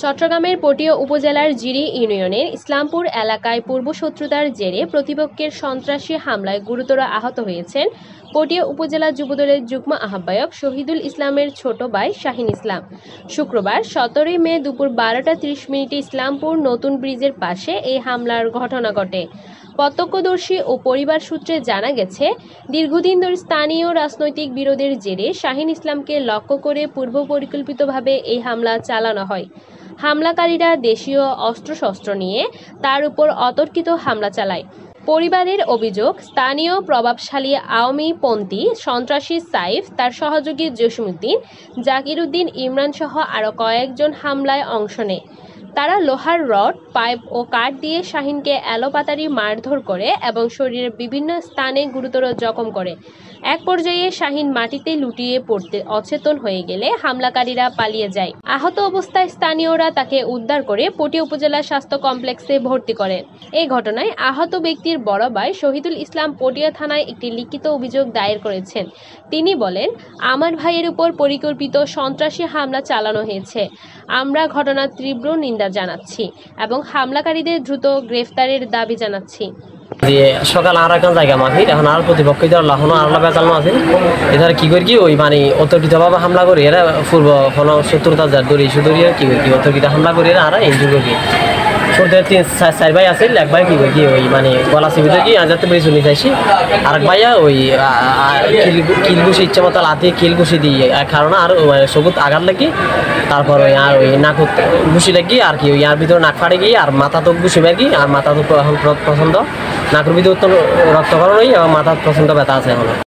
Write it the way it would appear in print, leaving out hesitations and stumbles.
চট্টগ্রামের পটিয়া উপজেলার জিরি ইউনিয়নের ইসলামপুর এলাকায় পূর্বশত্রুতার জেরে প্রতিপক্ষের সন্ত্রাসী হামলায় গুরুতর আহত হয়েছেন পটিয়া উপজেলা যুবদলের যুগ্ম আহ্বায়ক শহীদুল ইসলামের ছোট ভাই শাহিন ইসলাম। শুক্রবার 17 মে দুপুর 12টা 30 মিনিটে ইসলামপুর নতুন ব্রিজের পাশে এই হামলার ঘটনা ঘটে। প্রত্যক্ষদর্শী ও পরিবার সূত্রে জানা গেছে, দীর্ঘদিন ধরে স্থানীয় রাজনৈতিক বিরোধের জেরে শাহিন ইসলামকে লক্ষ্য করে পূর্ব পরিকল্পিতভাবে এই হামলা চালানো হয়। হামলাকারীরা দেশীয় অস্ত্রশস্ত্র নিয়ে তার উপর অতর্কিত হামলা চালায়। পরিবারের অভিযোগ, স্থানীয় প্রভাবশালী আওয়ামীপন্থী সন্ত্রাসী সাইফ, তার সহযোগী জসিমউদ্দিন, জাকির উদ্দিন, ইমরান সহ আরও কয়েকজন হামলায় অংশ নেয়। তারা লোহার রড, পাইপ ও কাঠ দিয়ে শাহিনকে এলোপাতাড়ি মারধর করে এবং শরীরের বিভিন্ন স্থানে গুরুতর জখম করে। এক পর্যায়ে শাহিন মাটিতে লুটিয়ে পড়তে অচেতন হয়ে গেলে হামলাকারীরা পালিয়ে যায়। আহত অবস্থায় স্থানীয়রা তাকে উদ্ধার করে পটিয়া উপজেলা স্বাস্থ্য কমপ্লেক্সে ভর্তি করেন। এই ঘটনায় আহত ব্যক্তির বড় ভাই শহীদুল ইসলাম পটিয়া থানায় একটি লিখিত অভিযোগ দায়ের করেছেন। তিনি বলেন, আমার ভাইয়ের উপর পরিকল্পিত সন্ত্রাসী হামলা চালানো হয়েছে। আমরা ঘটনার তীব্র নিন্দা জানাচ্ছি এবং হামলাকারীদের দ্রুত গ্রেফতারের দাবি জানাচ্ছি। সকাল আর একটা জায়গা মাফির এখন আর প্রতিপক্ষ লাহনো আর বেচানো আছে। এছাড়া কি করি কি ওই মানে অতর্কিতভাবে হামলা করি এরা পূর্ব কোনো শত্রুতা দড়ি সুদরিয়ে কি করি অতর্কিত হামলা করি আর এনজয় করি। শুরুতে 3-4 ভাই আছে, এক ভাই কি করি ওই মানে গলা চিবিতে কি যাতে বেশি শুনি চাইছি, আর এক ভাইয়া ওই কিল ঘুষি ইচ্ছা মতো লাথি কিল ঘুষি দিই কারণ আর সবুত আঘাত লাগি, তারপর ওই আর ওই নাকুত ঘুষি লাগি আর কি ওই আর ভিতরে নাক ফাড়ে গিয়ে আর মাথা তো ঘুষি বেগি আর মাথা তো এখন পছন্দ নাকের ভিতরে রক্তকরণ হই এবং মাথার প্রচণ্ড ব্যথা আছে এখন।